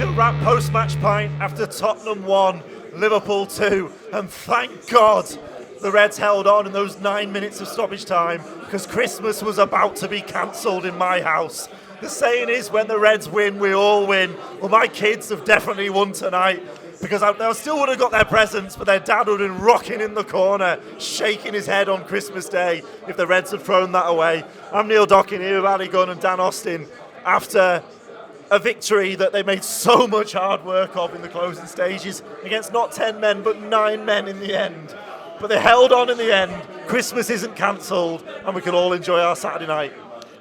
Anfield Wrap post-match pint after Tottenham 1, Liverpool 2, and thank God the Reds held on in those 9 minutes of stoppage time because Christmas was about to be cancelled in my house. The saying is, when the Reds win, we all win. Well, my kids have definitely won tonight because they still would have got their presents, but their dad would have been rocking in the corner, shaking his head on Christmas Day if the Reds had thrown that away. I'm Neil Docking here with Ali Gunn and Dan Austin after a victory that they made so much hard work of in the closing stages against not 10 men, but 9 men in the end. But they held on in the end. Christmas isn't cancelled, and we can all enjoy our Saturday night.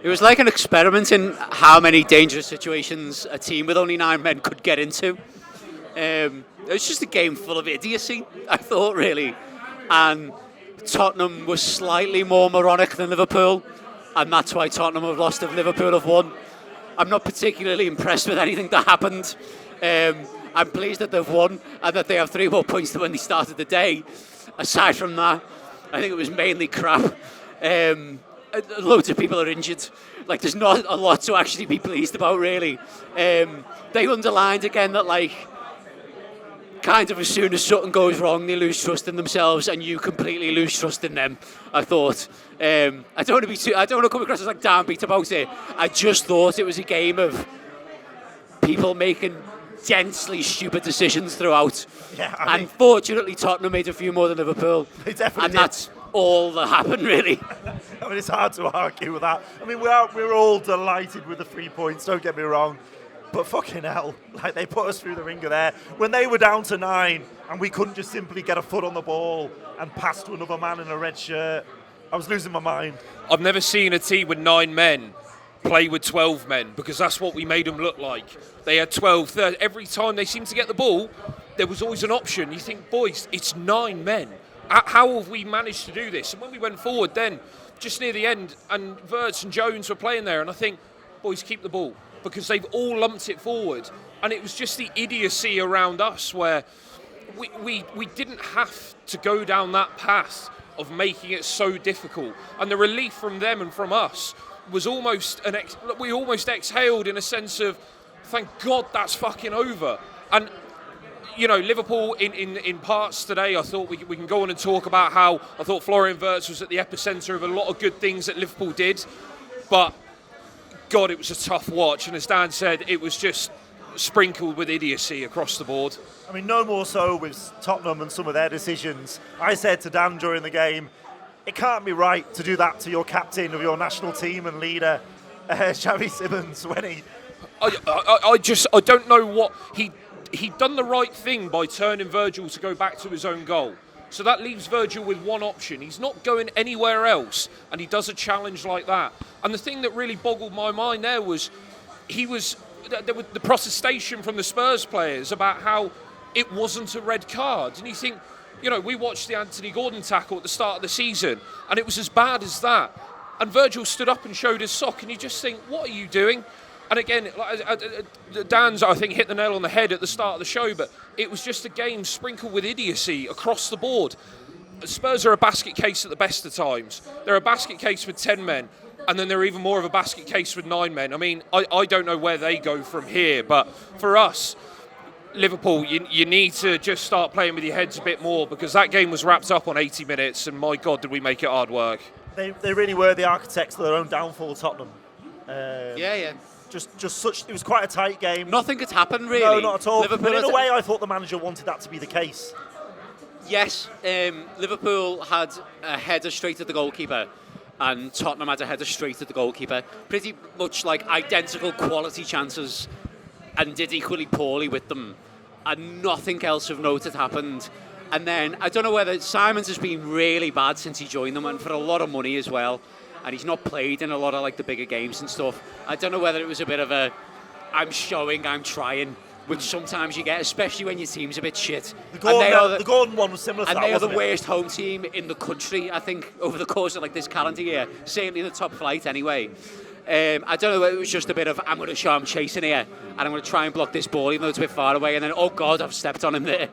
It was like an experiment in how many dangerous situations a team with only 9 men could get into. It was just a game full of idiocy, I thought, really. And Tottenham was slightly more moronic than Liverpool, and that's why Tottenham have lost if Liverpool have won. I'm not particularly impressed with anything that happened. I'm pleased that they've won and that they have 3 more points than when they started the day. Aside from that, I think it was mainly crap. Loads of people are injured. Like, there's not a lot to actually be pleased about, really. They underlined again that, like, kind of as soon as something goes wrong, they lose trust in themselves, and you completely lose trust in them. I thought. I don't want to come across as like downbeat about it. I just thought it was a game of people making densely stupid decisions throughout. Yeah, and fortunately, Tottenham made a few more than Liverpool. They definitely and did. That's all that happened, really. I mean, it's hard to argue with that. I mean, we're all delighted with the 3 points, don't get me wrong. But fucking hell, like, they put us through the ringer there. When they were down to 9 and we couldn't just simply get a foot on the ball and pass to another man in a red shirt, I was losing my mind. I've never seen a team with 9 men play with 12 men, because that's what we made them look like. They had 12, 30. Every time they seemed to get the ball, there was always an option. You think, boys, it's 9 men. How have we managed to do this? And when we went forward then, just near the end, and Wirtz and Jones were playing there, and I think, boys, keep the ball, because they've all lumped it forward. And it was just the idiocy around us where we didn't have to go down that path of making it so difficult. And the relief from them and from us was almost we almost exhaled in a sense of, thank God that's fucking over. And, you know, Liverpool in parts today, I thought we can go on and talk about how I thought Florian Wirtz was at the epicentre of a lot of good things that Liverpool did. But, God, it was a tough watch. And as Dan said, it was just sprinkled with idiocy across the board. I mean, no more so with Tottenham and some of their decisions. I said to Dan during the game, it can't be right to do that to your captain of your national team and leader, Xavi Simons, when he... I don't know what... He'd done the right thing by turning Virgil to go back to his own goal. So that leaves Virgil with one option. He's not going anywhere else, and he does a challenge like that. And the thing that really boggled my mind there was there was the protestation from the Spurs players about how it wasn't a red card. And you think, you know, we watched the Anthony Gordon tackle at the start of the season, and it was as bad as that. And Virgil stood up and showed his sock, and you just think, what are you doing? And again, Dan's, I think, hit the nail on the head at the start of the show, but it was just a game sprinkled with idiocy across the board. Spurs are a basket case at the best of times. They're a basket case with 10 men, and then they're even more of a basket case with 9 men. I mean, I don't know where they go from here, but for us, Liverpool, you need to just start playing with your heads a bit more, because that game was wrapped up on 80 minutes, and my God, did we make it hard work. They really were the architects of their own downfall, Tottenham. Yeah. Just such. It was quite a tight game. Nothing could happen, really. No, not at all. Liverpool, but in a way, I thought the manager wanted that to be the case. Yes, Liverpool had a header straight at the goalkeeper, and Tottenham had a header straight at the goalkeeper. Pretty much like identical quality chances, and did equally poorly with them. And nothing else of note had happened. And then, I don't know whether Simons has been really bad since he joined them, and for a lot of money as well. And he's not played in a lot of like the bigger games and stuff. I don't know whether it was a bit of a, I'm trying, which sometimes you get, especially when your team's a bit shit. The Gordon one was similar to that, and they are the wasn't it? worst home team in the country, I think, over the course of like this calendar year. Certainly in the top flight anyway. I don't know whether it was just a bit of, I'm going to show I'm chasing here, and I'm going to try and block this ball even though it's a bit far away, and then, oh God, I've stepped on him there.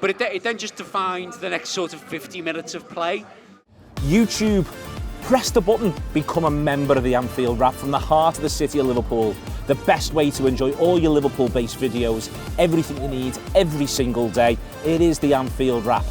But it then just defined the next sort of 50 minutes of play. YouTube, press the button, become a member of the Anfield Wrap from the heart of the city of Liverpool. the best way to enjoy all your Liverpool-based videos, everything you need, every single day. It is the Anfield Wrap.